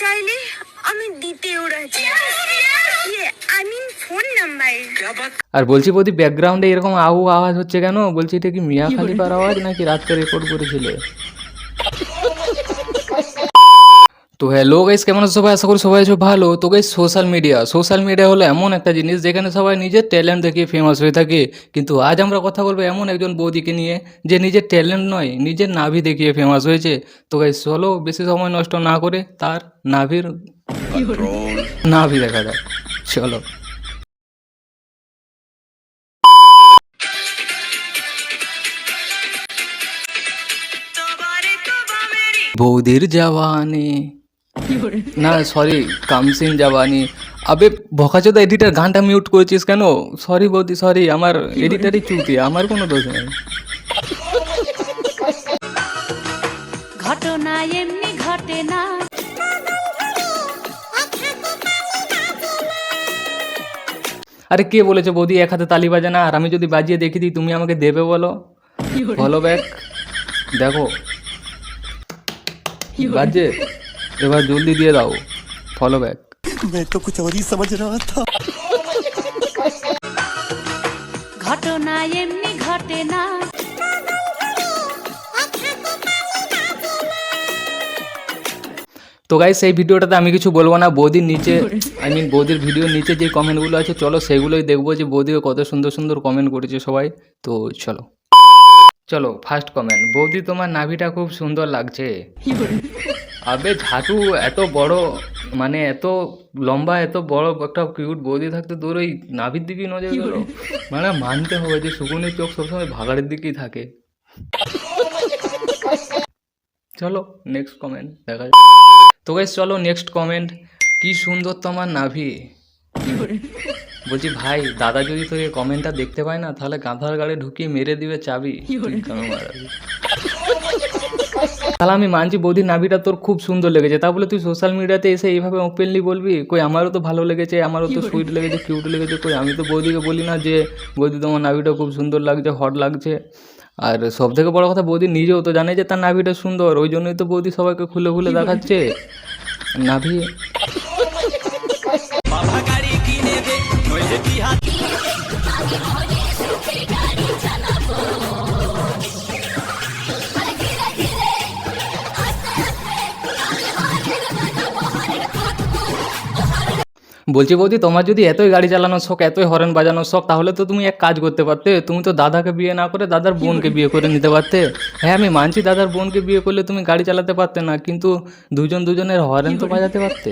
চাইলে আমি দিতেও রাজি। I mean phone number. আর বলছি বৌদি ব্যাকগ্রাউন্ডে এরকম আওয়াজ হচ্ছে কেন? বলছি এটা কি মিয়া খালিফার আওয়াজ নাকি রাত্রে রেকর্ড করেছিলে? তো হ্যালো গাইস, কেমন আছো সবাই? আশা করি সবাই আছো ভালো। তো গাইস, সোশ্যাল মিডিয়া হলো এমন একটা জিনিস যেখানে সবাই নিজের ট্যালেন্ট দেখিয়ে ফেমাস হয়ে থাকে। কিন্তু আজ আমরা কথা বলবো এমন একজন বৌদিকে নিয়ে যে নিজের ট্যালেন্ট নয়, নিজের নাভি দেখিয়ে ফেমাস হয়েছে। তো গাইস চলো বেশি সময় নষ্ট না করে তার নাভি দেখা যাক। চলো। বৌদির জওয়ানি, না সরি, কামসিন জওয়ানি। আবে ভকাচোদা এডিটার, গানটা মিউট করেছিস কেন? সরি বৌদি, সরি, আমার এডিটারই চুতি, আমার কোনো দোষ নেই। ঘটনা এমনি ঘটে না। আরে কে বলেছে বৌদি এক হাতে তালি বাজে না? আর আমি যদি বাজিয়ে দেখি দিই তুমি আমাকে দেবে বলো? ফলো ব্যাক দেখো বাজে, এবার জলদি দিয়ে দাও ফলো ব্যাক। मैं तो कुछ और ही समझ रहा था। ঘটনা এমনি ঘটে না। তো গাইস এই ভিডিওটাতে আমি কিছু বলবো না। বৌদির নিচে বৌদির ভিডিওর নিচে যে কমেন্টগুলো আছে চলো সেগুলোই দেখবো, যে বৌদিও কত সুন্দর সুন্দর কমেন্ট করেছে সবাই। তো চলো ফার্স্ট কমেন্ট, বৌদি তোমার নাভিটা খুব সুন্দর লাগছে। আবে ঝাঁটু, এত বড় মানে এত লম্বা এত বড় একটা কিউট বৌদি থাকতে তোর ওই নাভির দিকেই নজর গেল? মানে মানতে হবে যে শকুনের চোখ সবসময় ভাগাড়ের দিকেই থাকে। চলো নেক্সট কমেন্ট দেখা যাক। তো গাইস চলো নেক্সট কমেন্ট, কি সুন্দর তোমার নাভি। বলছি ভাই, দাদা যদি তোর এই কমেন্টটা দেখতে পায় না তাহলে গাধার গাড়ি ঢুকিয়ে মেরে দিবে চাবি। তুই কেন মারাবি? তাহলে আমি মানছি বৌদির নাভিটা তোর খুব সুন্দর লেগেছে, তা বলে তুই সোশ্যাল মিডিয়াতে এসে এইভাবে ওপেনলি বলবি? কই আমারও তো ভালো লেগেছে, আমারও তো সুইট লেগেছে, কিউট লেগেছে। কই আমি তো বৌদিকে বলি না যে বৌদি তোমার নাভিটা খুব সুন্দর লাগছে, হট লাগছে। আর সব থেকে বড় কথা, বৌদি নিজেও তো জানে যে তার নাভিটা সুন্দর, ওই জন্যই তো বৌদি সবাইকে খুলে খুলে দেখাচ্ছে নাভি। বলছি বৌদি, তোমার যদি এতই গাড়ি চালানোর শখ, এতই হরেন বাজানোর শখ, তাহলে তো তুমি এক কাজ করতে পারতে, তুমি তো দাদাকে বিয়ে না করে দাদার বোনকে বিয়ে করে নিতে পারতে। হ্যাঁ আমি মানছি দাদার বোনকে বিয়ে করলে তুমি গাড়ি চালাতে পারতে না, কিন্তু দুজনের হরেন তো বাজাতে পারতে।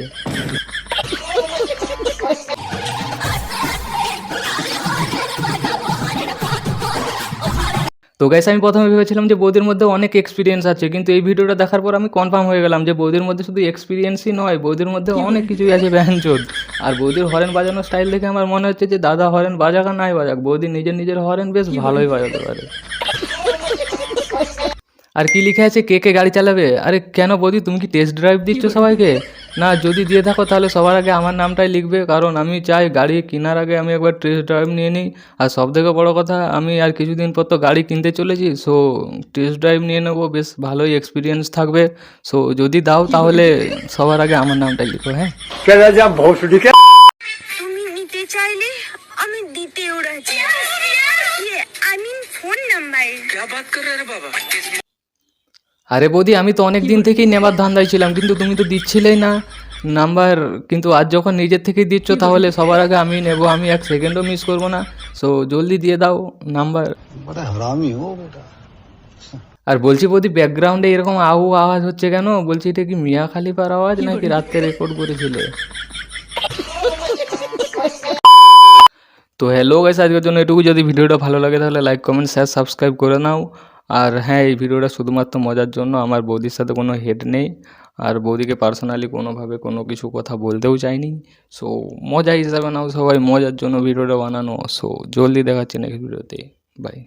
তো গাইস আমি প্রথমে ভেবেছিলাম যে বৌদির মধ্যে অনেক এক্সপিরিয়েন্স আছে, কিন্তু এই ভিডিওটা দেখার পর আমি কনফার্ম হয়ে গেলাম যে বৌদির মধ্যে শুধু এক্সপিরিয়েন্সই নয়, বৌদির মধ্যে অনেক কিছুই আছে ব্যাঞ্চোদ। আর বৌদির হরেন বাজানোর স্টাইল দেখে আমার মনে হচ্ছে যে দাদা হরেন বাজাক আর নাই বাজাক, বৌদি নিজের হরেন বেশ ভালোই বাজাতে পারে। আর কি লিখে আছে, কে কে গাড়ি চালাবে? আরে কেন বৌদি, তুমি কি টেস্ট ড্রাইভ দিচ্ছ সবাইকে? না, যদি দিয়ে থাকো তাহলে সবার আগে আমার নামটাই লিখবে, কারণ আমি চাই গাড়ি কেনার আগে আমি একবার টেস্ট ড্রাইভ নিয়ে নিই। আর সব থেকে বড়ো কথা, আমি আর কিছুদিন পর তো গাড়ি কিনতে চলেছি, সো টেস্ট ড্রাইভ নিয়ে নেবো, বেশ ভালোই এক্সপিরিয়েন্স থাকবে। সো যদি দাও তাহলে সবার আগে আমার নামটাই লিখো। হ্যাঁ তুমি নিতে চাইলে আমি দিতেও রাজি। I mean phone number. আরে বৌদি, আমি তো অনেক দিন থেকেই নেবার ধান্দায় ছিলাম, কিন্তু তুমি তো দিচ্ছিলেই না নাম্বার। কিন্তু আজ যখন নিজের থেকেই দিচ্ছ তাহলে সবার আগে আমি নেব, আমি এক সেকেন্ডও মিস করবো না। সো জলদি দিয়ে দাও নাম্বার। আর বলছি বৌদি, ব্যাকগ্রাউন্ডে এরকম আওয়াজ হচ্ছে কেন? বলছি এটা কি মিয়া খালিফার আওয়াজ নাকি রাত্রে রেকর্ড করেছিলে? তো হ্যালো গাইস, আজকের জন্য এটুকু। যদি ভিডিওটা ভালো লাগে তাহলে লাইক কমেন্ট শেয়ার সাবস্ক্রাইব করে নাও। আর হ্যাঁ, এই ভিডিওটা শুধুমাত্র মজার জন্য, আমার বৌদির সাথে কোনো হেড নেই, আর বৌদিকে পার্সোনালি কোনোভাবে কোনো কিছু কথা বলতেও চাইনি। সো মজা হিসাবে নাও সবাই, মজার জন্য ভিডিওটা বানানো। সো জলদি দেখাচ্ছি নেক্সট ভিডিওতে, বাই।